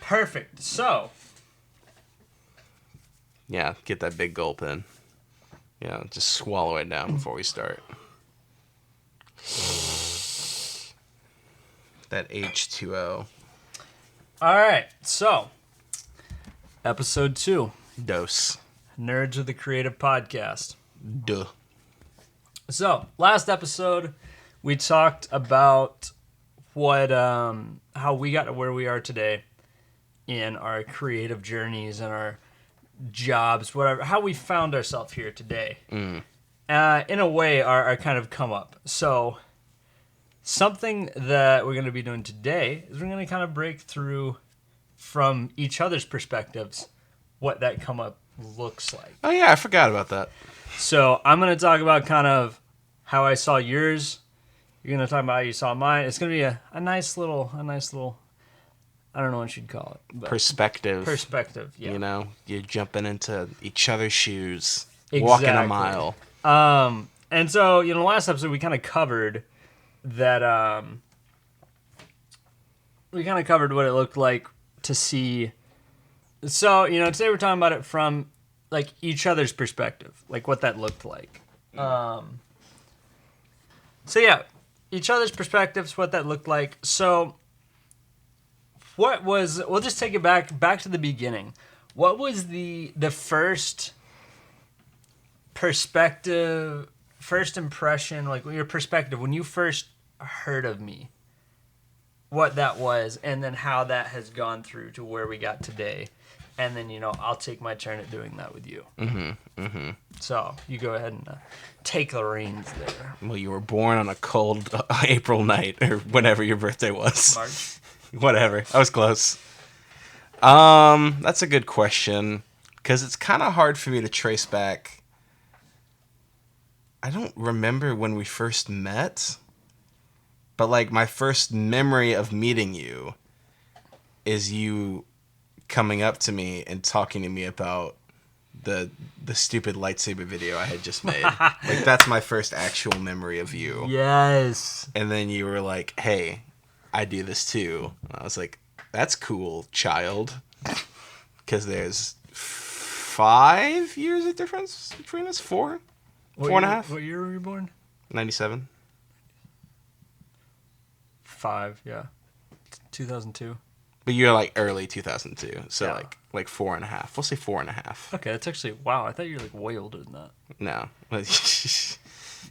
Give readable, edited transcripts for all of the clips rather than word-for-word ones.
Perfect. So. Yeah, get that big gulp in. Yeah, just swallow it down before we start. That H2O. All right. So. Episode 2. Dose. Nerds of the Creative Podcast. Duh. So, last episode, we talked about how we got to where we are today in our creative journeys and our jobs, whatever, how we found ourselves here today. In a way, our kind of come up. So, something that we're going to be doing today is we're going to kind of break through from each other's perspectives what that come up looks like. Oh yeah, I forgot about that. So I'm going to talk about kind of how I saw yours. You're going to talk about how you saw mine. It's going to be a nice little, I don't know what you'd call it. But Perspective, yeah. You know, you're jumping into each other's shoes, Exactly. walking a mile. And so, last episode we kind of covered that, we kind of covered what it looked like to see. So, today we're talking about it from like each other's perspective, like what that looked like. So yeah, each other's perspectives, what that looked like. So we'll just take it back to the beginning. What was the first perspective, first impression, like your perspective when you first heard of me, what that was, and then how that has gone through to where we got today. And then, I'll take my turn at doing that with you. So, you go ahead and take the reins there. Well, you were born on a cold April night, or whenever your birthday was. March. Whatever. I was close. That's a good question, because it's kind of hard for me to trace back. I don't remember when we first met, but, like, my first memory of meeting you is you coming up to me and talking to me about the stupid lightsaber video I had just made. Like, that's my first actual memory of you. Yes. And then you were like, hey, I do this too. And I was like, that's cool, child. Because there's 5 years of difference between us? 4? What 4.5? What year were you born? 97. 5, yeah. 2002. But you're like early 2002, so Yeah. like 4.5. We'll say 4.5. Okay, that's actually, wow, I thought you were like way older than that. No.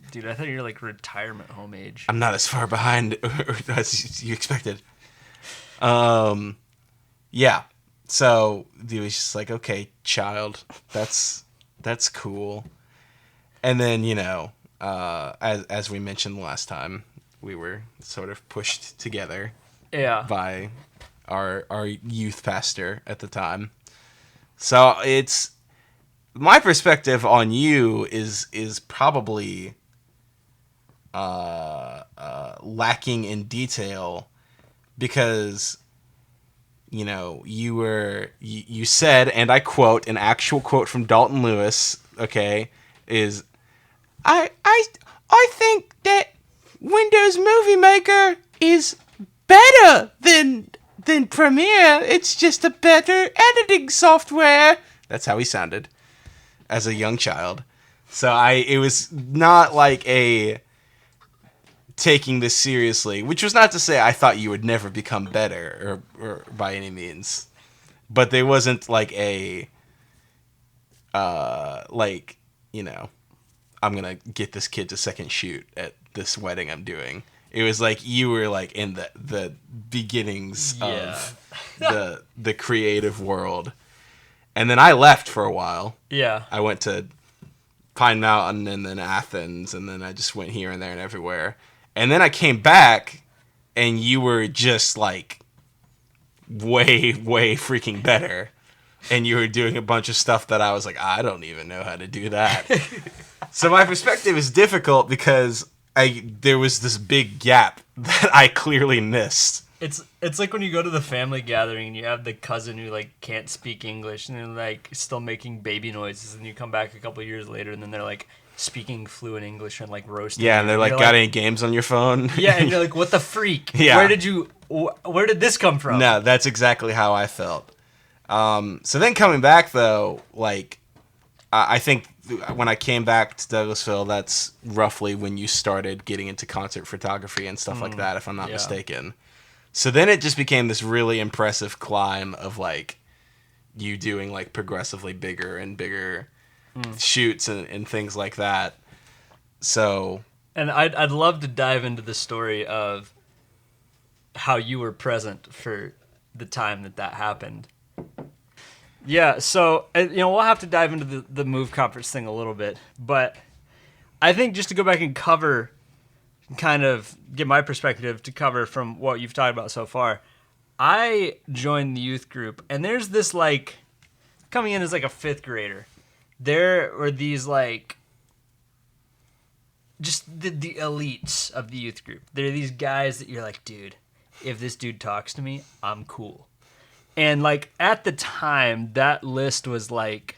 Dude, I thought you were like retirement home age. I'm not as far behind as you expected. Yeah. So he was just like, okay, child, that's cool. And then, as we mentioned last time, we were sort of pushed together. Yeah. By our youth pastor at the time. So it's my perspective on you is probably lacking in detail, because you said, and I quote, an actual quote from Dalton Lewis, okay, is I think that Windows Movie Maker is better than Premiere. It's just a better editing software. That's how he sounded as a young child. So it was not like a taking this seriously, which was not to say I thought you would never become better or by any means, but there wasn't like a I'm gonna get this kid to second shoot at this wedding I'm doing. It was like you were like in the beginnings of the creative world. And then I left for a while. Yeah. I went to Pine Mountain and then Athens, and then I just went here and there and everywhere. And then I came back, and you were just like way, way freaking better. And you were doing a bunch of stuff that I was like, I don't even know how to do that. So my perspective is difficult because there was this big gap that I clearly missed. It's like when you go to the family gathering and you have the cousin who like can't speak English and they're like still making baby noises, and you come back a couple years later and then they're like speaking fluent English and like roasting. Yeah, and they're like, you're got any games on your phone? Yeah, and you're like, what the freak? Yeah. Where did this come from? No, that's exactly how I felt. So then coming back though, like, I think when I came back to Douglasville, that's roughly when you started getting into concert photography and stuff like that, if I'm not mistaken. So then it just became this really impressive climb of like you doing like progressively bigger and bigger shoots and things like that. So, and I'd love to dive into the story of how you were present for the time that happened. Yeah, so we'll have to dive into the Move conference thing a little bit, but I think just to go back and cover, kind of get my perspective to cover from what you've talked about so far. I joined the youth group, and there's this like coming in as like a 5th grader. There were these like just the elites of the youth group. There are these guys that you're like, dude, if this dude talks to me, I'm cool. And like at the time, that list was like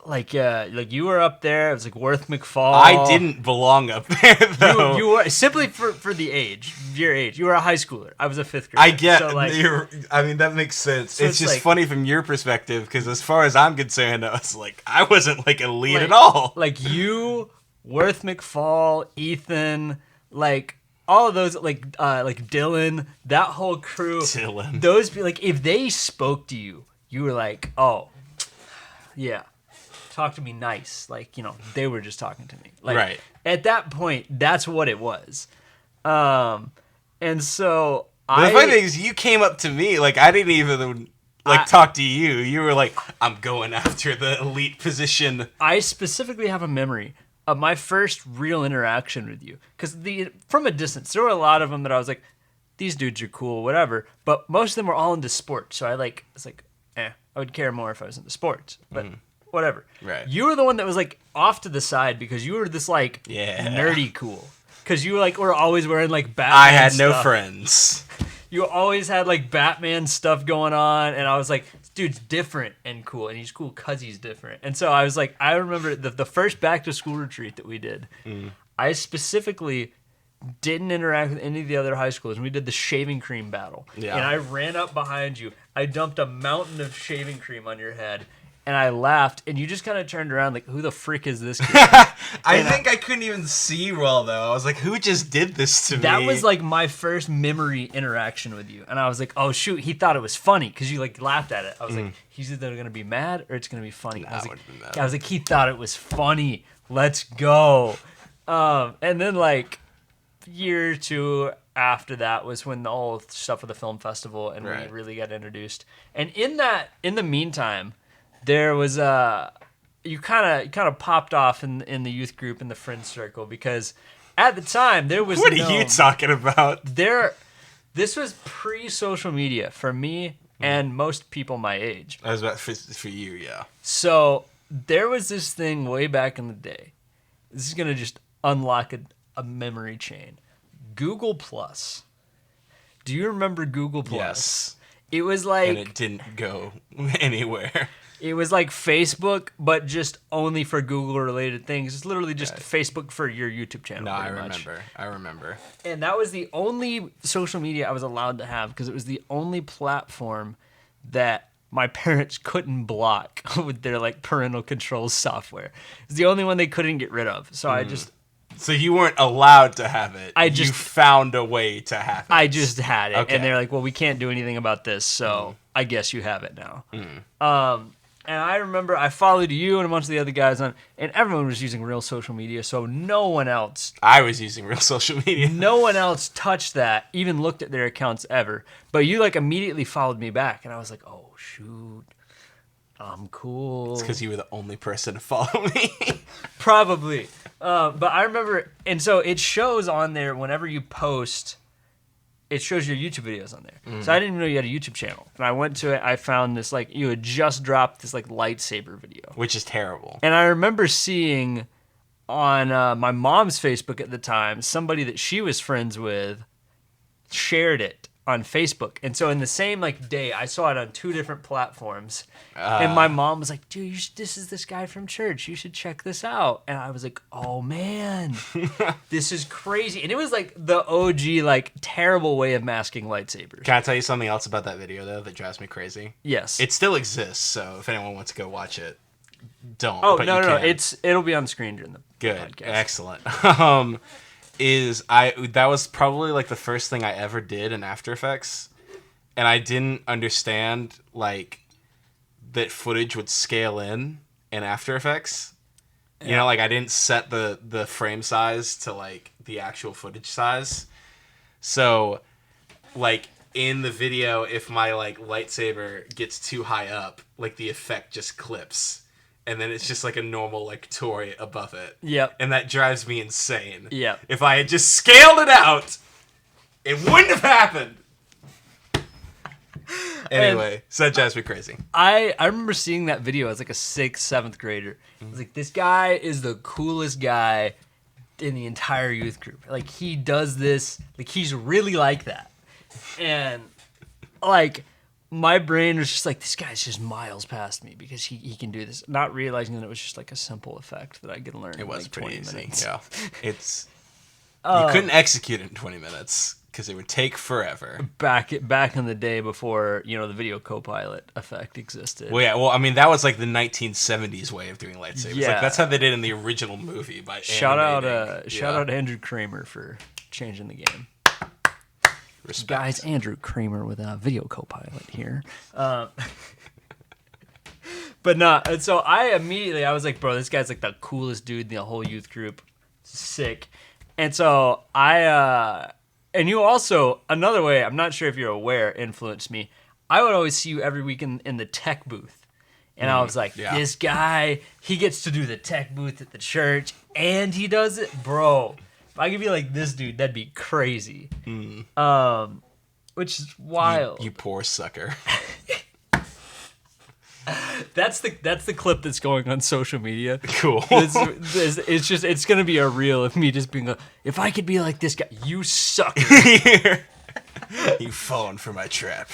you were up there. It was like Worth McFall. I didn't belong up there though. You were simply for the age, your age. You were a high schooler. I was a 5th grader. I get. So, like, I mean, that makes sense. So it's just like, funny from your perspective because as far as I'm concerned, I wasn't like elite at all. Like you, Worth McFall, Ethan, like. All of those, like Dylan, that whole crew. Dylan. Those, like, if they spoke to you, you were like, oh, yeah, talk to me nice. Like, they were just talking to me. Like, right. At that point, that's what it was. And so the funny thing is, you came up to me, like, I didn't even, talk to you. You were like, I'm going after the elite position. I specifically have a memory of my first real interaction with you, because from a distance, there were a lot of them that I was like, these dudes are cool, whatever. But most of them were all into sports, so I would care more if I was into sports, but whatever. Right. You were the one that was like off to the side because you were this like nerdy cool, because you were always wearing like Batman. I had stuff. no friends. You always had like Batman stuff going on, and I was like, dude's different and cool, and he's cool because he's different. And so I was like, I remember the first back to school retreat that we did, I specifically didn't interact with any of the other high schoolers, and we did the shaving cream battle. Yeah. And I ran up behind you, I dumped a mountain of shaving cream on your head, and I laughed, and you just kind of turned around like, who the frick is this kid? I think I couldn't even see well, though. I was like, who just did this to me? That was like my first memory interaction with you. And I was like, oh, shoot, he thought it was funny because you like laughed at it. I was like, he's either going to be mad or it's going to be funny. I was like, he thought it was funny. Let's go. And then like a year or two after that was when the whole stuff with the film festival and we really got introduced. And in the meantime, there was you kind of popped off in the youth group in the friend circle, because at the time there was what are you talking about? This was pre-social media for me and most people my age. I was about for you, yeah. So there was this thing way back in the day. This is gonna just unlock a memory chain. Google Plus. Do you remember Google Plus? Yes. It was like, and it didn't go anywhere. It was like Facebook, but just only for Google-related things. It's literally just Facebook for your YouTube channel. No, I remember. And that was the only social media I was allowed to have, because it was the only platform that my parents couldn't block with their like parental control software. It's the only one they couldn't get rid of. So I just... So you weren't allowed to have it. You found a way to have it. I just had it. Okay. And they're like, well, we can't do anything about this, so I guess you have it now. And I remember I followed you and a bunch of the other guys on, and everyone was using real social media, so no one else... I was using real social media. No one else touched that, even looked at their accounts ever. But you like immediately followed me back, and I was like, oh, shoot, I'm cool. It's because you were the only person to follow me. Probably. But I remember, and so it shows on there whenever you post... It shows your YouTube videos on there. So I didn't even know you had a YouTube channel. And I went to it, I found this, like, you had just dropped this, like, lightsaber video. Which is terrible. And I remember seeing on my mom's Facebook at the time, somebody that she was friends with shared it on Facebook. And so in the same like day, I saw it on 2 different platforms. And my mom was like, dude, this is this guy from church. You should check this out. And I was like, oh man, this is crazy. And it was like the OG, like terrible way of masking lightsabers. Can I tell you something else about that video though that drives me crazy? Yes. It still exists, so if anyone wants to go watch it, don't. Oh, but no. you can. It'll be on screen during the Good. podcast. Excellent. That was probably like the first thing I ever did in After Effects, and I didn't understand like that footage would scale in After Effects. You know, like I didn't set the frame size to like the actual footage size. So like in the video, if my like lightsaber gets too high up, like the effect just clips. And then it's just like a normal like toy above it. Yep. And that drives me insane. Yep. If I had just scaled it out, it wouldn't have happened. Anyway, so that drives me crazy. I remember seeing that video as like a 6th, 7th grader. I was like, this guy is the coolest guy in the entire youth group. Like he does this, like he's really like that. And like my brain was just like, this guy's just miles past me because he can do this. Not realizing that it was just like a simple effect that I could learn. It was like pretty 20 easy. minutes. Yeah. You couldn't execute it in 20 minutes because it would take forever. Back in the day before, the video copilot effect existed. Well, yeah. Well, I mean, that was like the 1970s way of doing lightsabers. Yeah. Like that's how they did in the original movie by Shout out animating. Andrew Kramer for changing the game. Respect. Guys, Andrew Kramer with a video copilot here. But no, and so I was like, bro, this guy's like the coolest dude in the whole youth group. Sick. And so and you also, another way, I'm not sure if you're aware, influenced me. I would always see you every week in the tech booth. And I was like, this guy, he gets to do the tech booth at the church, and he does it. Bro, if I could be like this dude, that'd be crazy. Which is wild. You poor sucker. That's the clip that's going on social media. Cool. It's gonna be a reel of me just being like, if I could be like this guy, you sucker. You've fallen for my trap.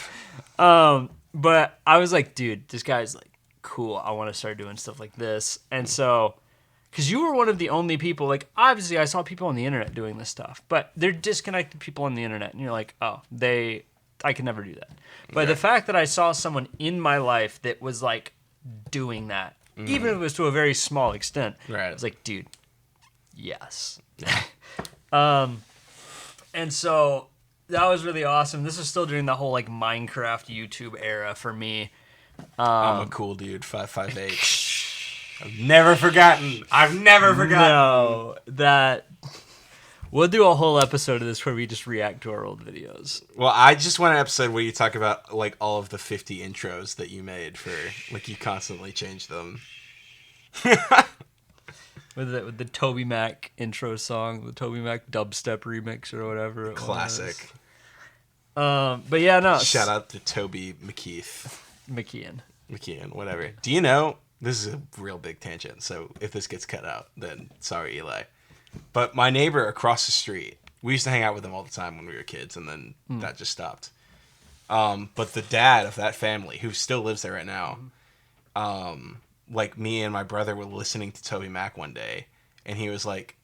But I was like, dude, this guy's like cool. I want to start doing stuff like this. And so, because you were one of the only people, like obviously I saw people on the internet doing this stuff, but they're disconnected people on the internet, and you're like, oh, I can never do that. But the fact that I saw someone in my life that was like doing that, even if it was to a very small extent, I was like, dude, yes. And so that was really awesome. This is still during the whole like Minecraft YouTube era for me. I'm a cool dude, 5'8". I've never forgotten. No, that we'll do a whole episode of this where we just react to our old videos. Well, I just want an episode where you talk about like all of the 50 intros that you made for like you constantly change them. With the Toby Mac intro song, the Toby Mac dubstep remix or whatever. Classic. But yeah, no. Shout out to Toby McKeon, whatever. Do you know, this is a real big tangent, so if this gets cut out, then sorry, Eli. But my neighbor across the street, we used to hang out with him all the time when we were kids, and then that just stopped. But the dad of that family, who still lives there right now, like me and my brother were listening to Toby Mac one day, and he was like,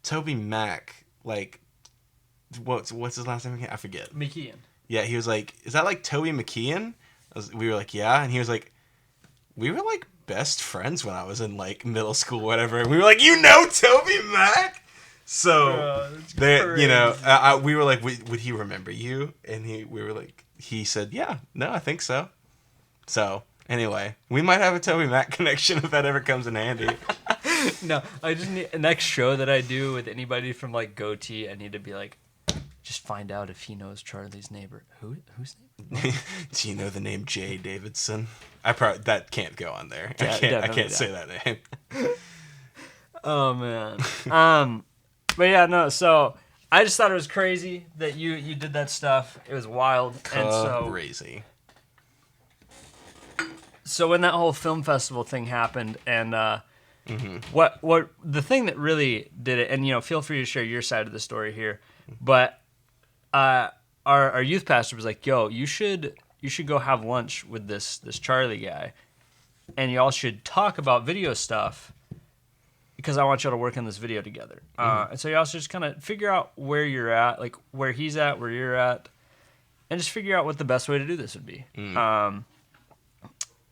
Toby Mac, like, what's his last name again? I forget. McKeon. Yeah, he was like, is that like Toby McKeon? We were like, yeah. And he was like, we were like best friends when I was in like middle school, whatever. And we were like, you know Toby Mac? So, we were like, would he remember you? And we were like, he said, yeah, no, I think so. So, anyway, we might have a Toby Mac connection if that ever comes in handy. No, I just need, next show that I do with anybody from like Goatee, I need to be like, just find out if he knows Charlie's neighbor. Whose name? Do you know the name Jay Davidson? That can't go on there. Yeah, I can't say that name. Oh man. But yeah, no. So I just thought it was crazy that you did that stuff. It was wild. Crazy. So when that whole film festival thing happened, and what the thing that really did it, and feel free to share your side of the story here, but our our youth pastor was like, "Yo, you should go have lunch with this Charlie guy, and y'all should talk about video stuff because I want y'all to work on this video together." And so y'all should just kind of figure out where you're at, like where he's at, where you're at, and just figure out what the best way to do this would be.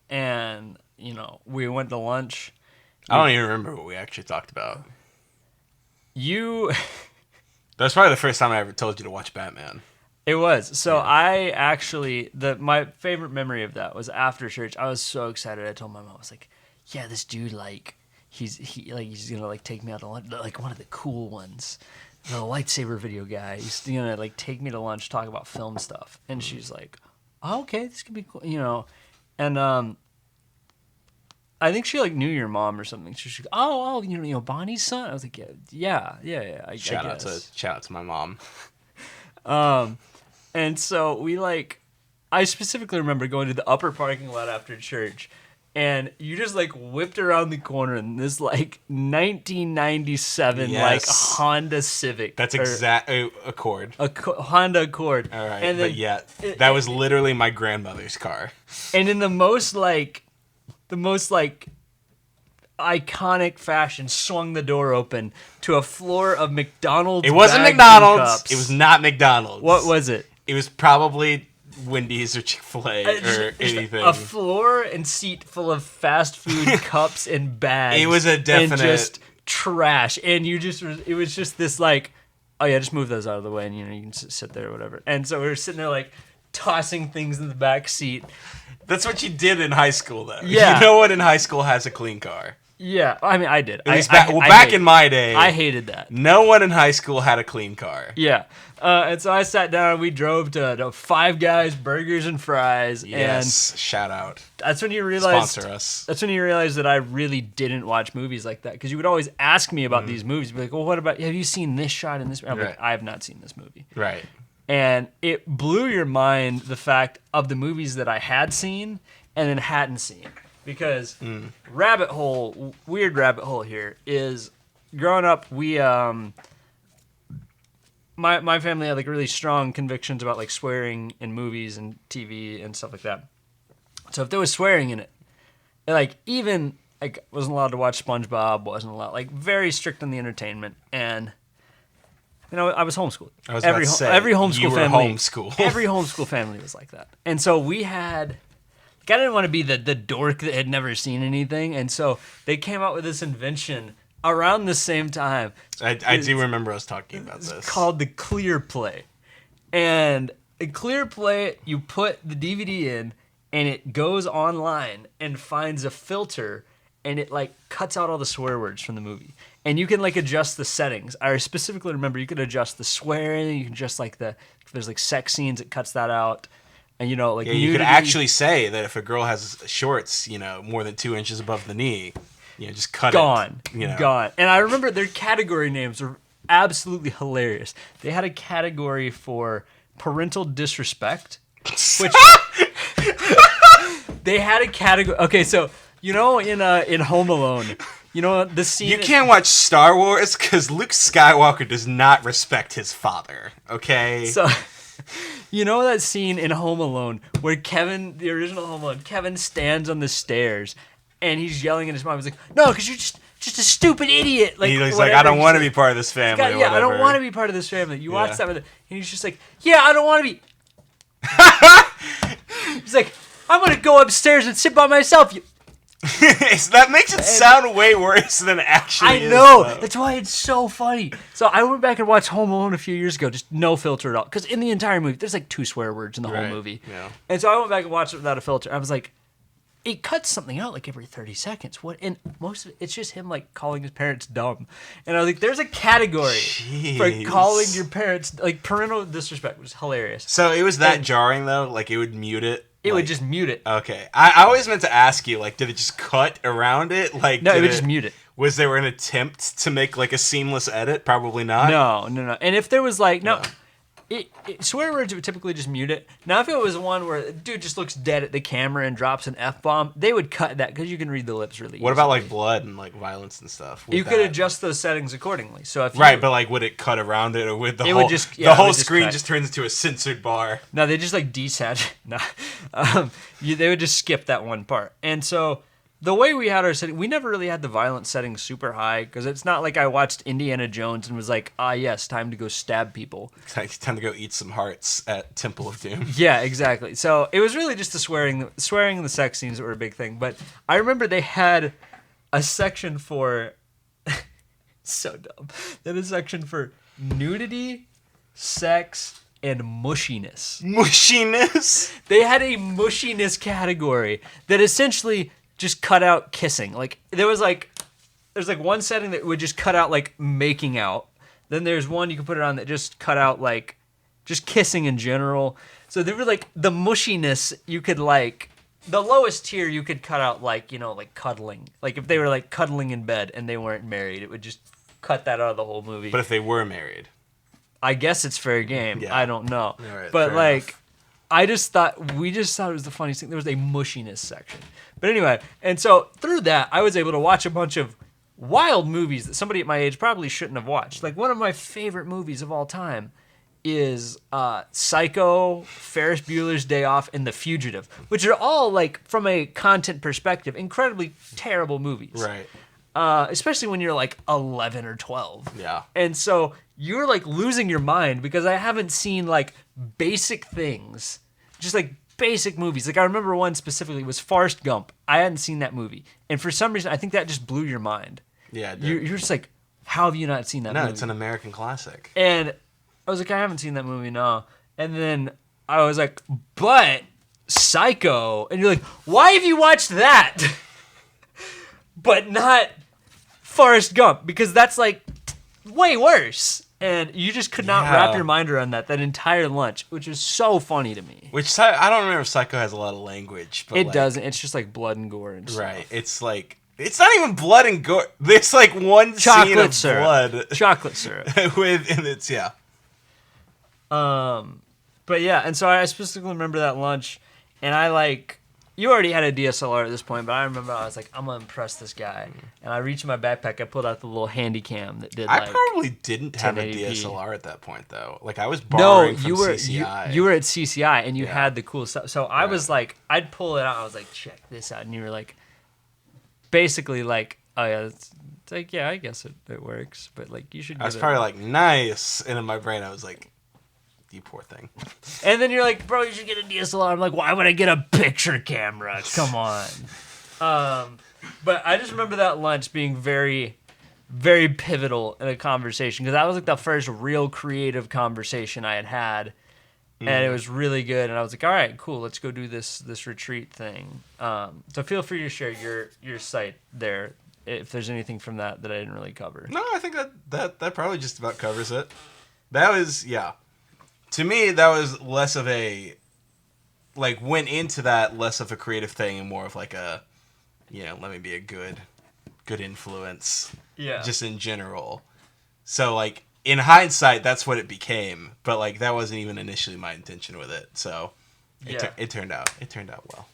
And we went to lunch. I don't even remember what we actually talked about. That's probably the first time I ever told you to watch Batman. It was. So I actually, my favorite memory of that was after church. I was so excited. I told my mom, I was like, "Yeah, this dude, like, he's gonna like take me out to lunch, like one of the cool ones, the lightsaber video guy. He's gonna like take me to lunch, talk about film stuff." And she's like, "Oh, okay, this could be cool," And I think she like knew your mom or something. She's like, "Oh, Bonnie's son." I was like, "Yeah." Shout out to my mom. And so I specifically remember going to the upper parking lot after church, and you just like whipped around the corner in this like 1997 like Honda Civic. That's exactly Accord. Honda Accord. All right, and then, that was literally my grandmother's car. And in the most iconic fashion, swung the door open to a floor of McDonald's. It wasn't McDonald's. It was not McDonald's. What was it? It was probably Wendy's or Chick-fil-A or anything. A floor and seat full of fast food cups and bags. It was a definite... And just trash. And it was just this like, "Oh yeah, just move those out of the way and you can sit there or whatever." And so we were sitting there like tossing things in the back seat. That's what you did in high school though. Yeah. You know what in high school has a clean car? Yeah, I mean, I did. Back in my day, I hated that. No one in high school had a clean car. Yeah, and so I sat down and we drove to Five Guys Burgers and Fries. Yes, and shout out. That's when you realized. Sponsor us. That's when you realized that I really didn't watch movies like that, because you would always ask me about these movies. Be like, "Well, what about? Have you seen this shot in this?" I'm like, "I have not seen this movie." Right. And it blew your mind, the fact of the movies that I had seen and then hadn't seen. Because weird rabbit hole here is, growing up, we my family had like really strong convictions about like swearing in movies and TV and stuff like that. So if there was swearing in it, like even like wasn't allowed to watch SpongeBob, wasn't allowed, like very strict on the entertainment. And I was homeschooled. I was about to say, every homeschool family, every homeschool family was like that. And so we had. I didn't want to be the dork that had never seen anything, and so they came out with this invention around the same time. I do remember us talking about this. It's called the Clear Play. And in Clear Play, you put the DVD in, and it goes online and finds a filter, and it like cuts out all the swear words from the movie. And you can like adjust the settings. I specifically remember you can adjust the swearing, you can adjust like if there's like sex scenes, it cuts that out. And you could actually say that if a girl has shorts, more than 2 inches above the knee, just cut it. Gone. And I remember their category names were absolutely hilarious. They had a category for parental disrespect, which they had a category. Okay, so in Home Alone, the scene. You can't watch Star Wars because Luke Skywalker does not respect his father. Okay. So. You know that scene in Home Alone where Kevin, the original Home Alone, Kevin stands on the stairs and he's yelling at his mom. He's like, "No, because you're just a stupid idiot." Like, he's like, "I don't want to be part of this family." I don't want to be part of this family. You watch that with him, and he's just like, "Yeah, I don't want to be." He's like, "I'm gonna go upstairs and sit by myself." That makes it sound way worse than it actually is. I know. That's why it's so funny. So I went back and watched Home Alone a few years ago, just no filter at all. Because in the entire movie, there's like 2 swear words in the whole movie. Yeah. And so I went back and watched it without a filter. I was like, it cuts something out like every 30 seconds. What? And most of it's just him like calling his parents dumb. And I was like, there's a category for calling your parents, like parental disrespect, which is hilarious. So it was that jarring though? Like it would mute it? It would just mute it. Okay. I always meant to ask you, like, did it just cut around it? Like, no, it would just mute it. Was there an attempt to make, like, a seamless edit? Probably not. No. And if there was, like, no. swear words would typically just mute it. Now, if it was one where a dude just looks dead at the camera and drops an F-bomb, they would cut that because you can read the lips really easily. What about like blood and like violence and stuff? You could adjust those settings accordingly. So if right, but like would it cut around it, or would the whole screen just turns into a censored bar? No, they just like desaturate. No, they would just skip that one part. And so the way we had our setting, we never really had the violence settings super high because it's not like I watched Indiana Jones and was like, yes, time to go stab people. It's time to go eat some hearts at Temple of Doom. Yeah, exactly. So it was really just the swearing and the sex scenes that were a big thing. But I remember they had a section for so dumb. They had a section for nudity, sex, and mushiness. Mushiness? They had a mushiness category that essentially just cut out kissing. Like there's one setting that would just cut out like making out. Then there's one you can put it on that just cut out like just kissing in general. So there were like the mushiness you could like the lowest tier you could cut out like, like cuddling. Like if they were like cuddling in bed and they weren't married, it would just cut that out of the whole movie. But if they were married, I guess it's fair game. Yeah. I don't know. Right, but like enough. We just thought it was the funniest thing. There was a mushiness section. But anyway, and so through that, I was able to watch a bunch of wild movies that somebody at my age probably shouldn't have watched. Like one of my favorite movies of all time is Psycho, Ferris Bueller's Day Off, and The Fugitive, which are all like from a content perspective, incredibly terrible movies. Right. Especially when you're like 11 or 12. Yeah. And so you're like losing your mind because I haven't seen like basic things, just like basic movies. Like I remember one specifically was Forrest Gump. I hadn't seen that movie. And for some reason, I think that just blew your mind. Yeah. You're just like, how have you not seen that movie? No, it's an American classic. And I was like, I haven't seen that movie, no. And then I was like, but Psycho. And you're like, why have you watched that? But not Forrest Gump, because that's like way worse. And you just could not wrap your mind around that entire lunch, which is so funny to me. Which I don't remember if Psycho has a lot of language. But it doesn't. It's just like blood and gore and stuff. Right. It's like, it's not even blood and gore. There's like one scene of blood. Chocolate syrup. And it's, yeah. But yeah, and so I specifically remember that lunch, and I like, you already had a DSLR at this point, but I remember I was like, I'm gonna impress this guy. And I reached in my backpack, I pulled out the little handy cam that did I probably didn't have a DSLR at that point though. Like I was borrowing from CCI. You were at CCI and you had the cool stuff. So I was like, I'd pull it out, I was like, check this out. And you were like, basically like, oh yeah, it's like, yeah, I guess it works. But like, you should. I was probably like, nice. And in my brain, I was like, you poor thing. And then you're like, bro, you should get a DSLR. I'm like, why would I get a picture camera? Come on. But I just remember that lunch being very, very pivotal in a conversation because that was like the first real creative conversation I had. And it was really good. And I was like, all right, cool. Let's go do this retreat thing. So feel free to share your site there if there's anything from that I didn't really cover. No, I think that probably just about covers it. That was, yeah. To me, that was less of a, like, went into that less of a creative thing and more of like a, let me be a good influence. Yeah. Just in general. So, like, in hindsight, that's what it became. But, like, that wasn't even initially my intention with it. So, it turned out well.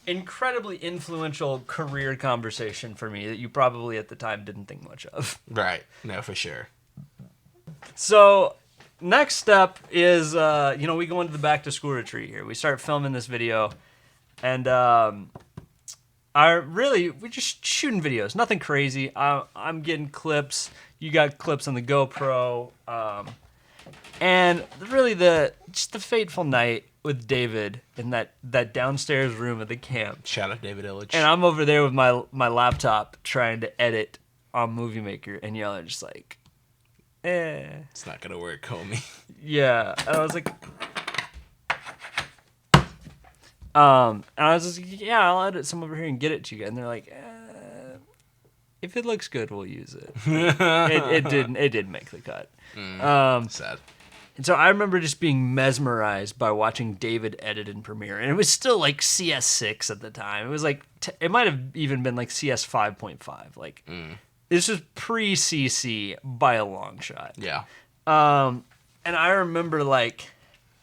Incredibly influential career conversation for me that you probably at the time didn't think much of. Right. No, for sure. So next step is, we go into the back to school retreat here. We start filming this video, and we're just shooting videos. Nothing crazy. I'm getting clips. You got clips on the GoPro, and really the fateful night with David in that downstairs room of the camp. Shout out David Illich. And I'm over there with my laptop trying to edit on Movie Maker, and y'all are just like, it's not gonna work, homie. Yeah, and I was like, and I was just like, yeah, I'll edit some over here and get it to you guys. And they're like, if it looks good, we'll use it. It didn't make the cut. Sad. And so I remember just being mesmerized by watching David edit in Premiere, and it was still like CS6 at the time. It was like it might have even been like CS 5.5. Like this was pre-CC by a long shot. Yeah. And I remember like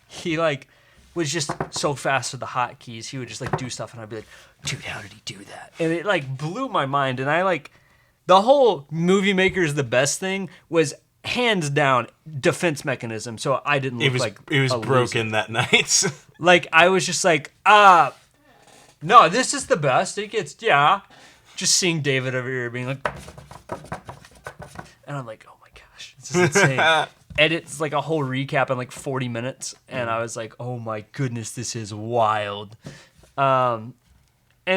he like was just so fast with the hotkeys. He would just like do stuff, and I'd be like, dude, how did he do that? And it like blew my mind. And I like the whole Movie Maker is the best thing was hands down defense mechanism. So I didn't look like it was a broken loser. that night. Like I was just like, no, this is the best. It gets just seeing David over here being like, and I'm like, oh my gosh, this is insane. Edits like a whole recap in like 40 minutes, and I was like, oh my goodness, this is wild. And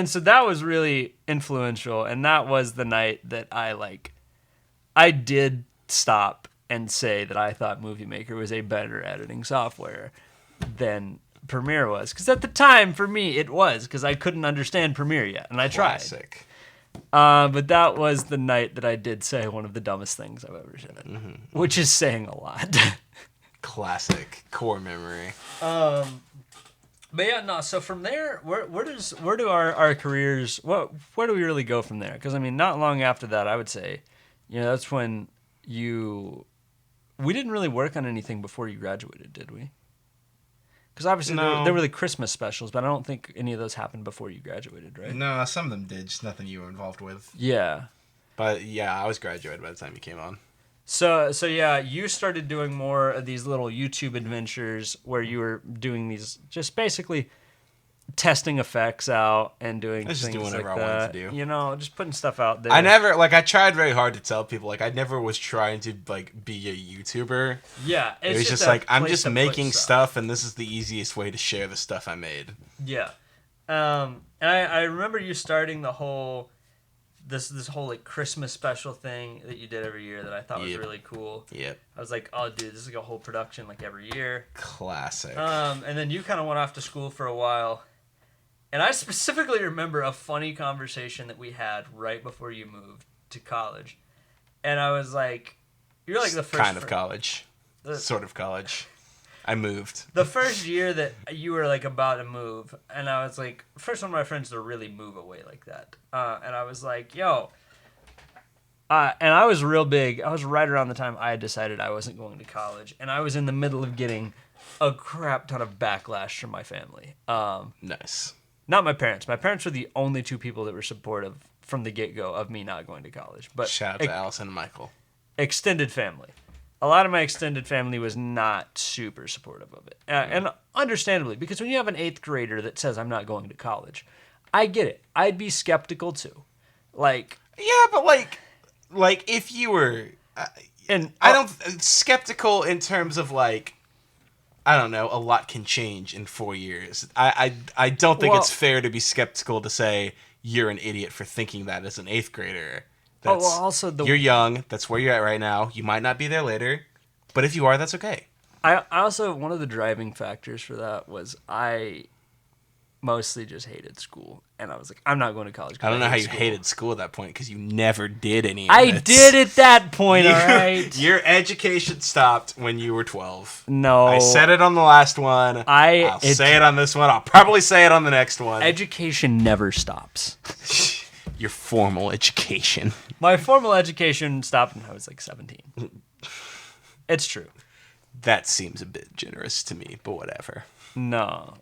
so that was really influential, and that was the night that I did stop and say that I thought Movie Maker was a better editing software than Premiere was. Because at the time, for me, it was, because I couldn't understand Premiere yet, and I tried. Classic. But that was the night that I did say one of the dumbest things I've ever said, which is saying a lot. Classic. Core memory. But yeah, no. So from there, where do our careers? Where do we really go from there? Because I mean, not long after that, I would say, that's when we didn't really work on anything before you graduated, did we? Because obviously there were the Christmas specials, but I don't think any of those happened before you graduated, right? No, some of them did, just nothing you were involved with. Yeah. But yeah, I was graduated by the time you came on. So yeah, you started doing more of these little YouTube adventures where you were doing these, just basically testing effects out and doing things doing whatever like I that. wanted to do. Just putting stuff out there. I tried very hard to tell people, I never was trying to, be a YouTuber. Yeah. It was just I'm just making stuff, and this is the easiest way to share the stuff I made. Yeah. And I remember you starting the whole, this whole, Christmas special thing that you did every year that I thought was really cool. Yep. I was like, oh, dude, this is like a whole production, every year. Classic. And then you kind of went off to school for a while. And I specifically remember a funny conversation that we had right before you moved to college. And I was like, you're like the first... Kind of college. Sort of college. I moved. The first year that you were, about to move, and I was like, first one of my friends to really move away like that. And I was like, yo... and I was real big. I was right around the time I had decided I wasn't going to college. And I was in the middle of getting a crap ton of backlash from my family. Nice. Not my parents. My parents were the only two people that were supportive from the get-go of me not going to college. But shout out to Allison and Michael. Extended family. A lot of my extended family was not super supportive of it. And understandably, because when you have an 8th grader that says, I'm not going to college, I get it. I'd be skeptical too. Yeah, but if you were... skeptical in terms of, I don't know, a lot can change in 4 years. I don't think it's fair to be skeptical to say you're an idiot for thinking that as an 8th grader. You're young. That's where you're at right now. You might not be there later, but if you are, that's okay. I also, one of the driving factors for that was I mostly just hated school. And I was like, I'm not going to college. I don't know how you hated school at that point, because you never did any of it. I did at that point, all right? Your education stopped when you were 12. No. I said it on the last one. I'll say it on this one. I'll probably say it on the next one. Education never stops. Your formal education. My formal education stopped when I was 17. It's true. That seems a bit generous to me, but whatever. No.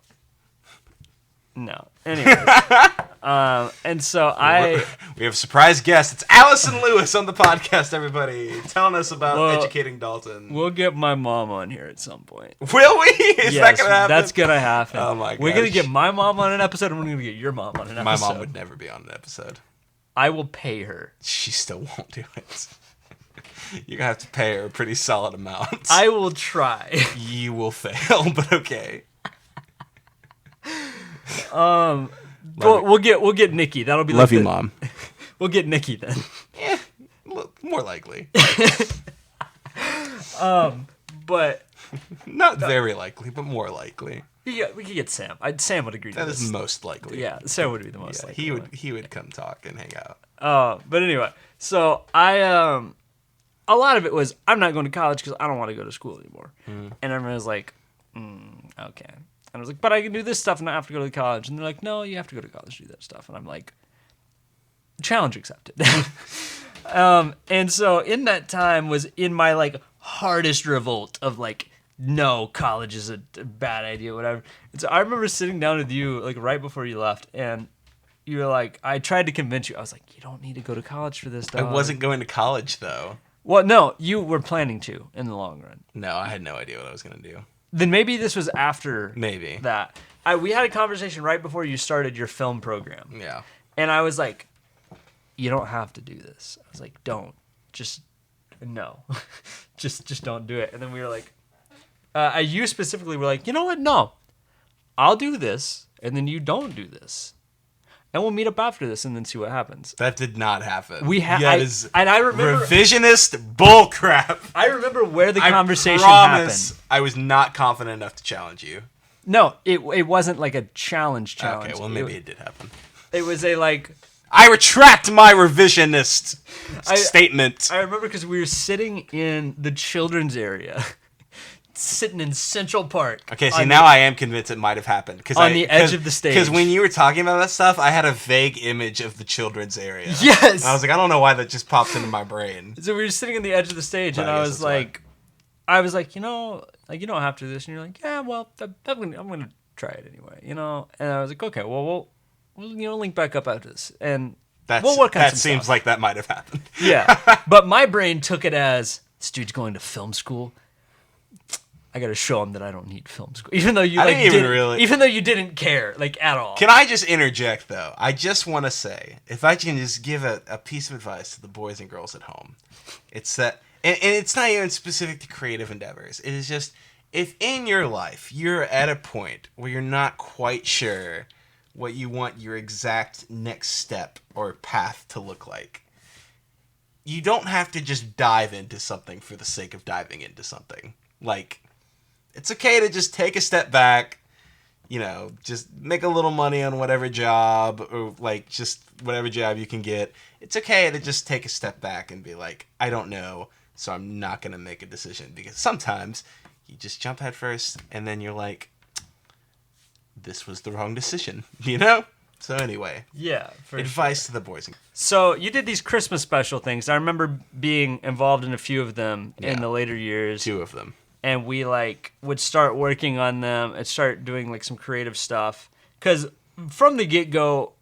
Anyway. And so we have a surprise guest. It's Allison Lewis on the podcast, everybody. Telling us about educating Dalton. We'll get my mom on here at some point. Will we? Is that going to happen? That's going to happen. Oh my gosh. We're going to get my mom on an episode, and we're going to get your mom on an episode. My mom would never be on an episode. I will pay her. She still won't do it. You're going to have to pay her a pretty solid amount. I will try. You will fail, but okay. We'll get Nikki. That'll be love you, Mom. We'll get Nikki then. Yeah, more likely. But not very likely, but more likely. Yeah, we could get Sam. Sam would agree to this. That is most likely. Yeah, Sam would be the most likely. He would come talk and hang out. But anyway, so I a lot of it was I'm not going to college because I don't want to go to school anymore. And everyone was like, okay. And I was like, but I can do this stuff and not have to go to college. And they're like, no, you have to go to college to do that stuff. And I'm like, challenge accepted. And so in that time was in my hardest revolt of no, college is a bad idea, whatever. And so I remember sitting down with you like right before you left, and you were like, I tried to convince you. I was like, you don't need to go to college for this, I dog. wasn't going to college, though. Well, no, you were planning to in the long run. No, I had no idea what I was going to do. Then maybe this was after Maybe. that. We had a conversation right before you started your film program. Yeah. And I was like, you don't have to do this. I was like, don't. Just, no. just don't do it. And then we were like, you specifically were like, you know what? No. I'll do this, and then you don't do this. And we'll meet up after this and then see what happens. That did not happen. I remember revisionist bullcrap. I remember where the conversation happened. happened. I was not confident enough to challenge you. No, it wasn't like a challenge. Okay, well maybe it did happen. It was a like. I retract my revisionist statement. I remember because we were sitting in the children's area. Sitting in Central Park. Okay, see, now I am convinced it might have happened. On the edge of the stage. Because when you were talking about that stuff, I had a vague image of the children's area. Yes! And I was like, I don't know why that just popped into my brain. So we were sitting on the edge of the stage, and I was like, you know, like, you don't have to do this. And you're like, yeah, well, I'm going to try it anyway, you know? And I was like, okay, well, we'll you know, link back up after this. And we'll work on that some seems stuff. like that might have happened. Yeah. But my brain took it as, this dude's going to film school. I gotta show him that I don't need film school, even though you even though you didn't care like at all. Can I just interject though? I just want to say, if I can just give a piece of advice to the boys and girls at home, it's that, and it's not even specific to creative endeavors. It is just, if in your life you're at a point where you're not quite sure what you want your exact next step or path to look like, you don't have to just dive into something for the sake of diving into something. Like, it's okay to just take a step back, you know, just make a little money on whatever job, or like just whatever job you can get. It's okay to just take a step back and be like, I don't know, so I'm not going to make a decision. Because sometimes you just jump head first and then you're like, this was the wrong decision, you know? So anyway, yeah, advice to the boys. So you did these Christmas special things. I remember being involved in a few of them in the later years. 2 of them. And we like would start working on them and start doing like some creative stuff. Because from the get-go,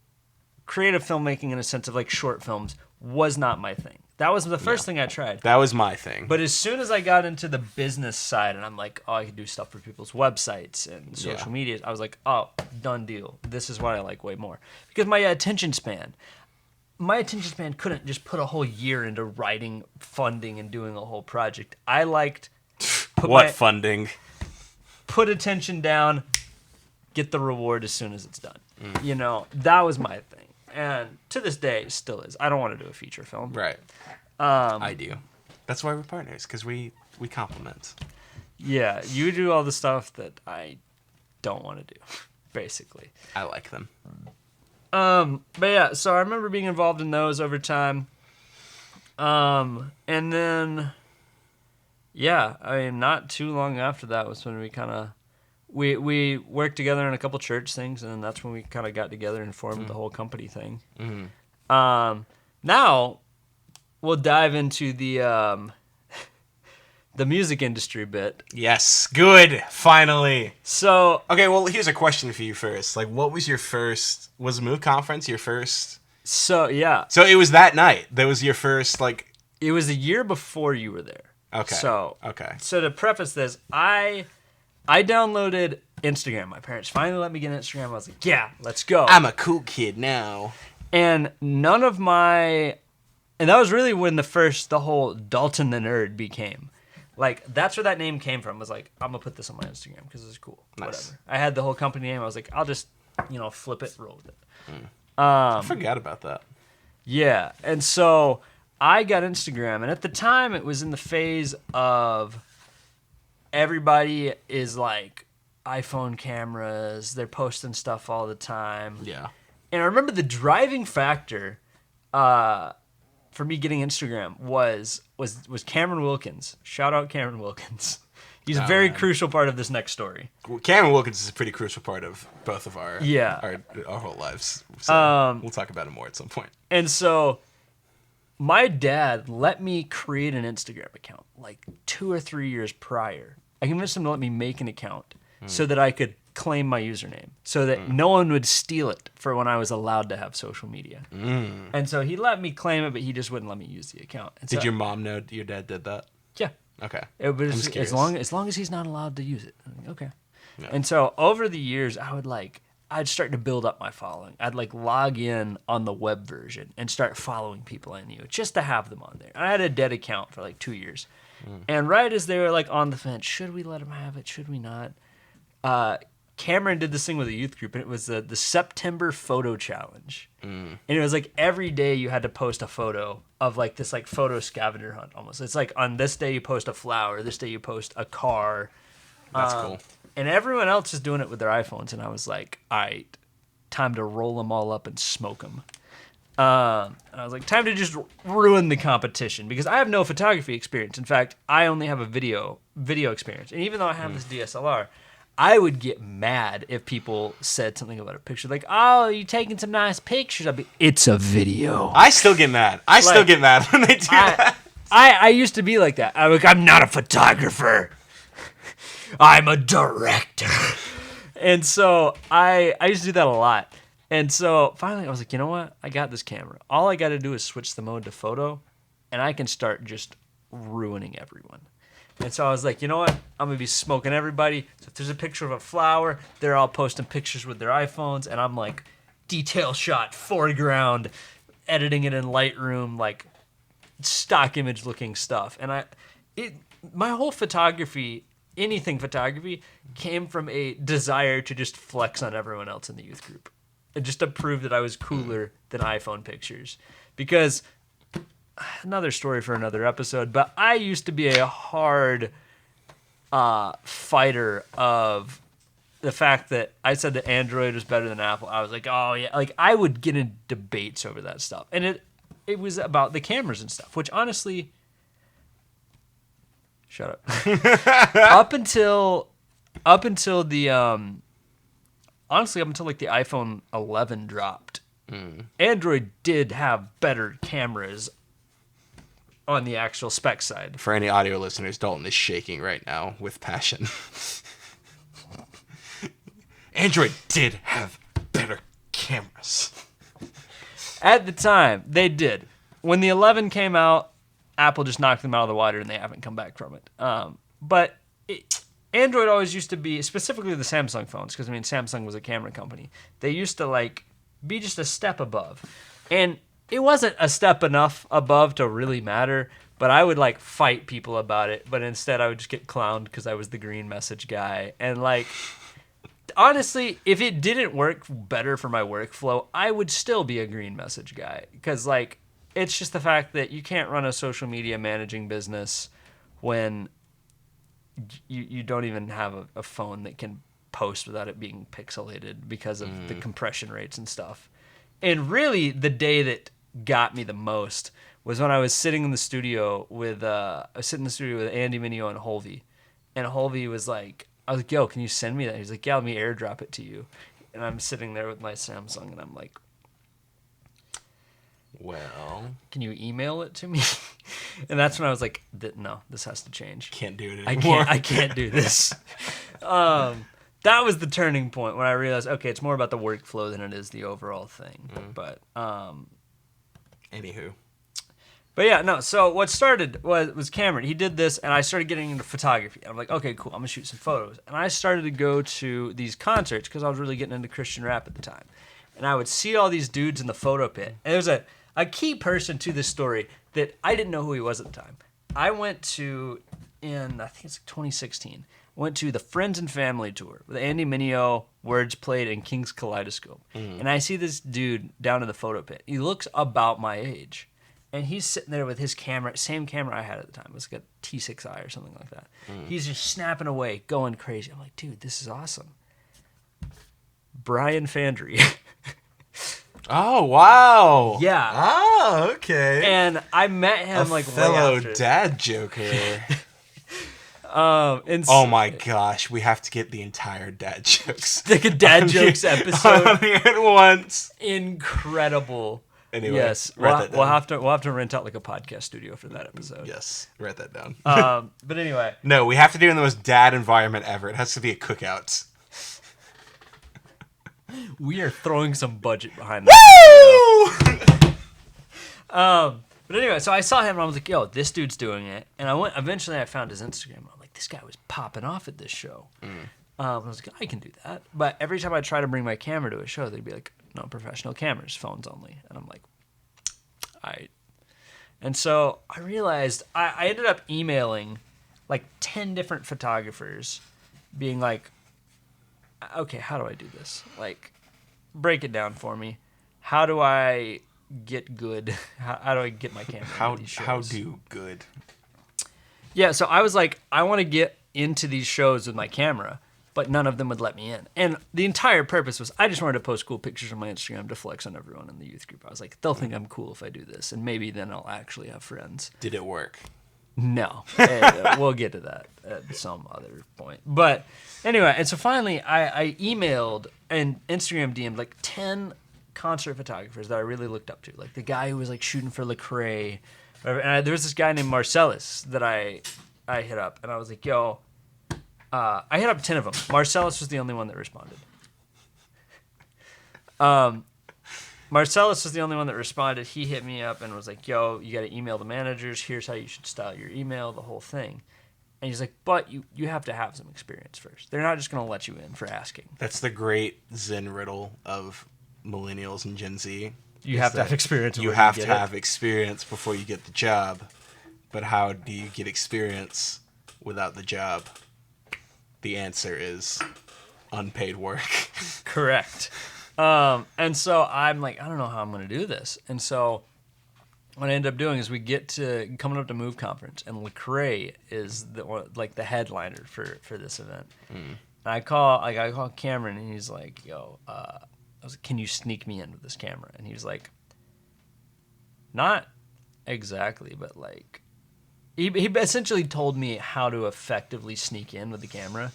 creative filmmaking in a sense of like short films was not my thing. That was the first thing I tried. That was my thing. But as soon as I got into the business side and I'm like, oh, I can do stuff for people's websites and social media, I was like, oh, done deal. This is what I like way more. Because my attention span couldn't just put a whole year into writing, funding, and doing a whole project. I liked... funding? Put attention down, get the reward as soon as it's done. You know, that was my thing. And to this day, it still is. I don't want to do a feature film. Right. I do. That's why we're partners, because we complement. Yeah, you do all the stuff that I don't want to do, basically. I like them. But yeah, so I remember being involved in those over time. And then... yeah, I mean, not too long after that was when we kind of we worked together in a couple church things, and then that's when we kind of got together and formed the whole company thing. Mm-hmm. Now we'll dive into the music industry bit. Yes, good, finally. So okay, well, here's a question for you first. Like, what was your first? Was Move Conference your first? So yeah. So it was that night. That was your first like. It was a year before you were there. Okay. So to preface this, I downloaded Instagram. My parents finally let me get Instagram. I was like, yeah, let's go. I'm a cool kid now. And and that was really when the whole Dalton the Nerd became. Like, that's where that name came from. I was like, I'm going to put this on my Instagram because it's cool. Nice. Whatever. I had the whole company name. I was like, I'll just, flip it, roll with it. I forgot about that. Yeah. And so... I got Instagram, and at the time, it was in the phase of everybody is like iPhone cameras. They're posting stuff all the time. Yeah. And I remember the driving factor for me getting Instagram was Cameron Wilkins. Shout out Cameron Wilkins. He's a very crucial part of this next story. Well, Cameron Wilkins is a pretty crucial part of both of our whole lives. So we'll talk about it more at some point. And so... my dad let me create an Instagram account like 2 or 3 years prior. I convinced him to let me make an account so that I could claim my username, so that no one would steal it for when I was allowed to have social media. And so he let me claim it, but he just wouldn't let me use the account. And so, Did your mom know your dad did that? Yeah. Okay. It was as long as he's not allowed to use it. Okay. Yeah. And so over the years, I'd start to build up my following. I'd log in on the web version and start following people I knew just to have them on there. I had a dead account for 2 years. And right as they were on the fence, should we let them have it? Should we not? Cameron did this thing with a youth group, and it was the September photo challenge. And it was every day you had to post a photo of this photo scavenger hunt almost. It's on this day you post a flower, this day you post a car. That's cool. And everyone else is doing it with their iPhones, and I was like, all right, time to roll them all up and smoke them. And I was like, time to just ruin the competition, because I have no photography experience. In fact, I only have a video experience. And even though I have this DSLR, I would get mad if people said something about a picture oh, you taking some nice pictures. I'd be, it's a video. I still get mad. I still get mad when they do that. I used to be like that. I'm not a photographer. I'm a director. And so I used to do that a lot. And so finally I was like, you know what? I got this camera. All I got to do is switch the mode to photo, and I can start just ruining everyone. And so I was like, you know what? I'm going to be smoking everybody. So if there's a picture of a flower, they're all posting pictures with their iPhones, and I'm detail shot, foreground, editing it in Lightroom, stock image looking stuff. And my whole photography, anything photography, came from a desire to just flex on everyone else in the youth group. And just to prove that I was cooler than iPhone pictures. Because, another story for another episode, but I used to be a hard fighter of the fact that I said that Android was better than Apple. I was like, oh yeah. I would get in debates over that stuff. And it was about the cameras and stuff, which honestly... Shut up. Up until the... Honestly, up until the iPhone 11 dropped, Android did have better cameras on the actual spec side. For any audio listeners, Dalton is shaking right now with passion. Android did have better cameras. At the time, they did. When the 11 came out, Apple just knocked them out of the water, and they haven't come back from it. But Android always used to be, specifically the Samsung phones, because Samsung was a camera company. They used to be just a step above, and it wasn't a step enough above to really matter. But I would fight people about it. But instead, I would just get clowned because I was the green message guy. And honestly, if it didn't work better for my workflow, I would still be a green message guy, because it's just the fact that you can't run a social media managing business when you don't even have a phone that can post without it being pixelated because of the compression rates and stuff. And really, the day that got me the most was when I was sitting in the studio with Andy Mineo and Holvey. And Holvey was like, I was like, yo, can you send me that? He's like, yeah, let me airdrop it to you. And I'm sitting there with my Samsung, and I'm like, well, can you email it to me? And that's when I was like, no, this has to change. Can't do it anymore. I can't do this. That was the turning point when I realized, okay, it's more about the workflow than it is the overall thing. But anywho. But yeah, no, so what started was Cameron. He did this, and I started getting into photography. I'm like, okay, cool, I'm going to shoot some photos. And I started to go to these concerts because I was really getting into Christian rap at the time. And I would see all these dudes in the photo pit. And there's a key person to this story that I didn't know who he was at the time. I went to, I think it's 2016, went to the Friends and Family Tour with Andy Mineo, Words Played, and King's Kaleidoscope. And I see this dude down in the photo pit. He looks about my age. And he's sitting there with his camera, same camera I had at the time. It was like a T6i or something like that. He's just snapping away, going crazy. I'm like, dude, this is awesome. Brian Fandry. Oh, wow. Yeah. Oh, okay. And I met him a way fellow after. dad joker. And oh my gosh, we have to get the entire dad jokes. Like a dad jokes episode. On here at once. Incredible. Anyway, Yes, we'll have to rent out like a podcast studio for that episode. Yes, write that down. But anyway, no, we have to do it in the most dad environment ever. It has to be a cookout. we are throwing some budget behind that. Woo! But anyway, so I saw him and I was like, yo, this dude's doing it. And eventually I found his Instagram. I'm like, this guy was popping off at this show. I was like, I can do that. But every time I try to bring my camera to a show, they'd be like, no, professional cameras, phones only. And I'm like, all right. And so I realized I ended up emailing like 10 different photographers being like, okay, how do I do this? Like, break it down for me. How do I get good? How do I get my camera into these shows? How do good? Yeah, so I was like, I want to get into these shows with my camera, but none of them would let me in. And the entire purpose was I just wanted to post cool pictures on my Instagram to flex on everyone in the youth group. I was like, they'll think I'm cool if I do this, and maybe then I'll actually have friends. Did it work? No. We'll get to that at some other point. But anyway, and so finally I emailed and Instagram DM'd like 10 concert photographers that I really looked up to. Like the guy who was like shooting for Lecrae. And there was this guy named Marcellus that I hit up. And I was like, yo, I hit up 10 of them. Marcellus was the only one that responded. Marcellus was the only one that responded. He hit me up and was like, yo, you got to email the managers. Here's how you should style your email, the whole thing. And he's like, but you have to have some experience first. They're not just going to let you in for asking. That's the great Zen riddle of millennials and Gen Z. You have to have experience. You have to have experience before you get the job. But how do you get experience without the job? The answer is unpaid work. Correct. And so I'm like, I don't know how I'm going to do this. And so what I end up doing is we get to coming up to Move Conference, and Lecrae is the headliner for this event. And I call Cameron, and he's like, yo, I was like, can you sneak me in with this camera? And he was like, not exactly, but like, he essentially told me how to effectively sneak in with the camera.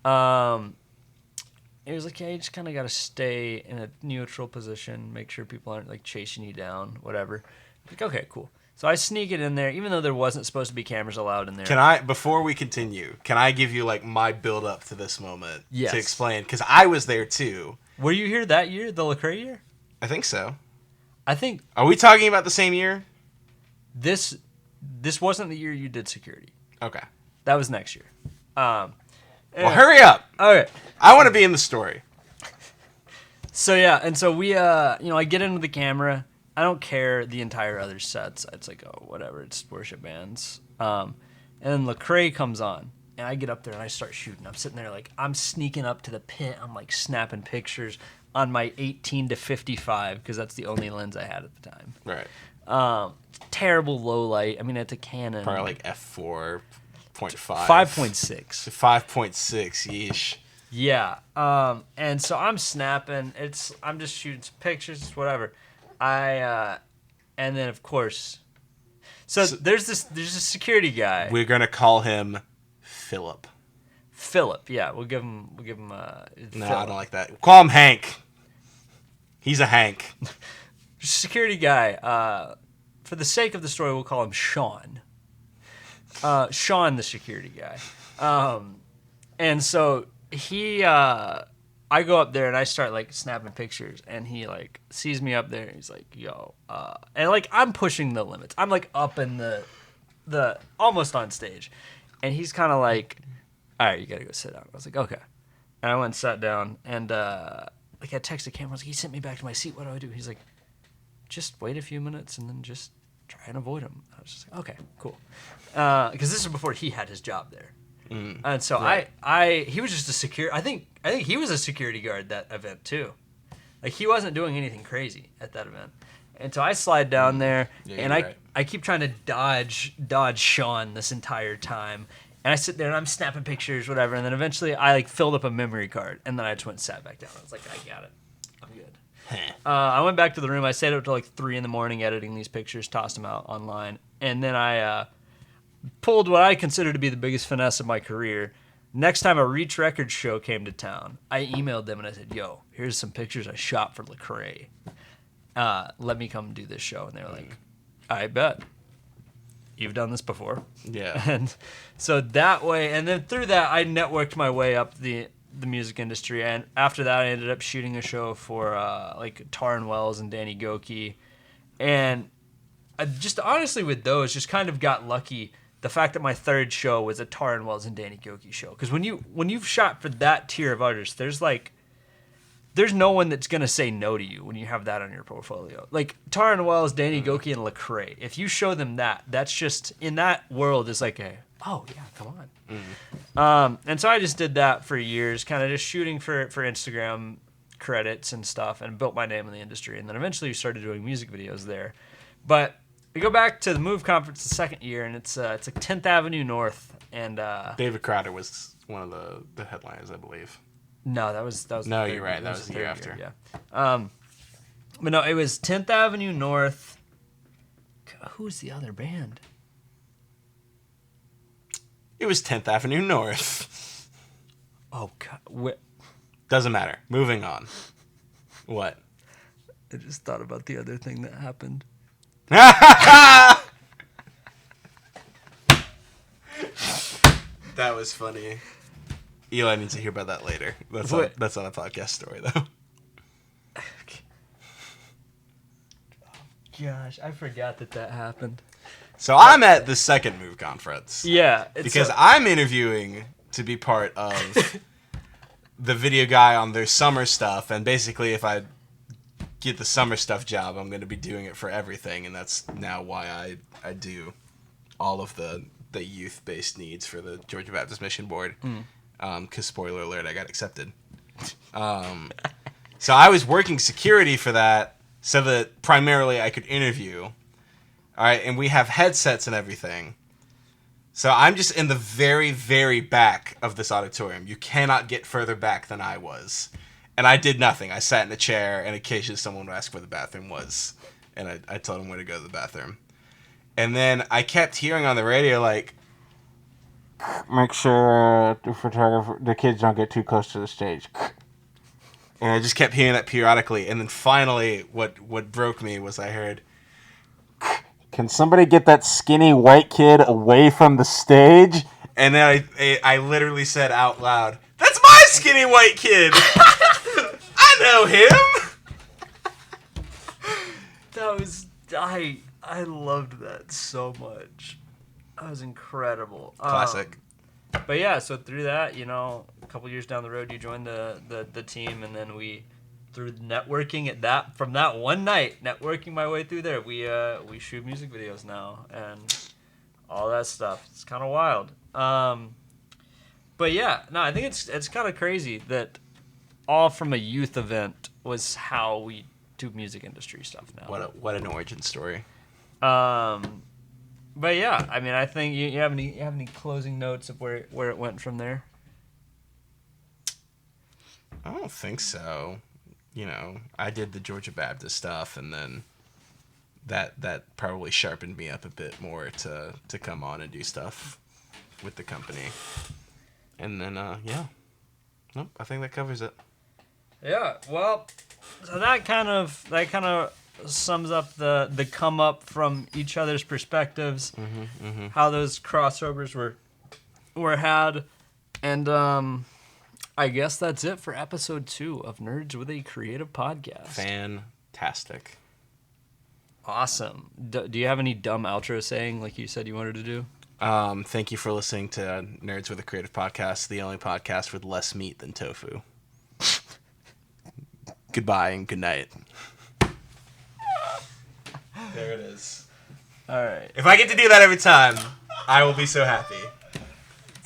He was like, yeah, you just kind of got to stay in a neutral position, make sure people aren't like chasing you down, whatever. Like, okay, cool. So I sneak it in there, even though there wasn't supposed to be cameras allowed in there. Before we continue, can I give you like my build up to this moment? Yes. To explain? Because I was there too. Were you here that year, the Lecrae year? I think so. I think. Are we talking about the same year? This wasn't the year you did security. Okay. That was next year. Well, hurry up. Okay. I want to be in the story. So yeah, and so we, I get into the camera. I don't care the entire other sets. It's like, oh, whatever. It's worship bands. And then Lecrae comes on, and I get up there and I start shooting. I'm sitting there like I'm sneaking up to the pit. I'm like snapping pictures on my 18 to 55 because that's the only lens I had at the time. Right. Terrible low light. I mean, it's a Canon. Probably like f4.5. 5.6. 5.6. Yeesh. Yeah. And so I'm snapping. I'm just shooting some pictures, whatever. And then of course, so there's a security guy. We're gonna call him Philip. Philip, yeah, we'll give him. No, Philip. I don't like that. Call him Hank. He's a Hank. Security guy. For the sake of the story, we'll call him Sean. Sean, the security guy. And so he. I go up there and I start like snapping pictures, and he like sees me up there and he's like, yo, and like I'm pushing the limits. I'm like up in the almost on stage, and he's kind of like, all right, you gotta go sit down. I was like, okay, and I went and sat down, and like I texted Cameron, I was like, he sent me back to my seat. What do I do? He's like, just wait a few minutes and then just try and avoid him. I was just like, okay, cool, because this is before he had his job there. And so right. He was just a security. I think he was a security guard that event too. Like he wasn't doing anything crazy at that event. And so I slide down there, and I keep trying to dodge Sean this entire time. And I sit there and I'm snapping pictures, whatever. And then eventually I like filled up a memory card, and then I just went and sat back down. I was like, I got it. I'm good. I went back to the room. I stayed up till like 3 a.m. editing these pictures, tossed them out online, and then I pulled what I consider to be the biggest finesse of my career. Next time a Reach Records show came to town, I emailed them and I said, yo, here's some pictures I shot for Lecrae. let me come do this show. And they were like, I bet. You've done this before. Yeah. And so that way, and then through that, I networked my way up the music industry. And after that, I ended up shooting a show for like Taryn Wells and Danny Goki. And I just honestly with those, just kind of got lucky. The fact that my third show was a Taryn Wells and Danny Goki show. Because when you've shot for that tier of artists, there's no one that's going to say no to you when you have that on your portfolio. Like, Taryn Wells, Danny Goki, and Lecrae. If you show them that, that's just, in that world, is like oh, yeah, come on. And so I just did that for years, kind of just shooting for Instagram credits and stuff, and built my name in the industry. And then eventually we started doing music videos there. But we go back to the Move Conference the second year, and it's like 10th Avenue North. And David Crowder was one of the headliners, I believe. No, that was no, you're right. That was the year after. Yeah. But no, it was 10th Avenue North. Who's the other band? It was 10th Avenue North. Oh, God. Doesn't matter. Moving on. What? I just thought about the other thing that happened. That was funny. Eli needs to hear about that later. That's not a podcast story, though. Gosh, I forgot that happened. So I'm at the second Move Conference. Yeah. Because I'm interviewing to be part of the video guy on their summer stuff. And basically, if I get the summer stuff job, I'm going to be doing it for everything. And that's now why I do all of the youth-based needs for the Georgia Baptist Mission Board. Because, spoiler alert, I got accepted. So I was working security for that so that primarily I could interview. All right, and we have headsets and everything. So I'm just in the very, very back of this auditorium. You cannot get further back than I was. And I did nothing. I sat in a chair, and occasionally someone would ask where the bathroom was. And I told them where to go to the bathroom. And then I kept hearing on the radio, like, make sure the kids don't get too close to the stage. And I just kept hearing that periodically. And then finally, what broke me was I heard, can somebody get that skinny white kid away from the stage? And then I literally said out loud, that's my skinny white kid! I know him! That was... I loved that so much. That was incredible. Classic. But yeah, so through that, a couple years down the road, you joined the team, and then through networking from that one night, networking my way through there, we shoot music videos now and all that stuff. It's kind of wild. But yeah, no, I think it's kind of crazy that all from a youth event was how we do music industry stuff now. What an origin story. But yeah, I mean, I think you have any closing notes of where it went from there? I don't think so. I did the Georgia Baptist stuff, and then that probably sharpened me up a bit more to come on and do stuff with the company. And then yeah. Nope, I think that covers it. Yeah, well, so that kind of sums up the come up from each other's perspectives, how those crossovers were had, and I guess that's it for episode 2 of Nerds with a Creative Podcast. Fantastic. Awesome. Do you have any dumb outro saying like you said you wanted to do? Thank you for listening to Nerds with a Creative Podcast, the only podcast with less meat than tofu. Goodbye and good night. There it is. All right. If I get to do that every time, I will be so happy.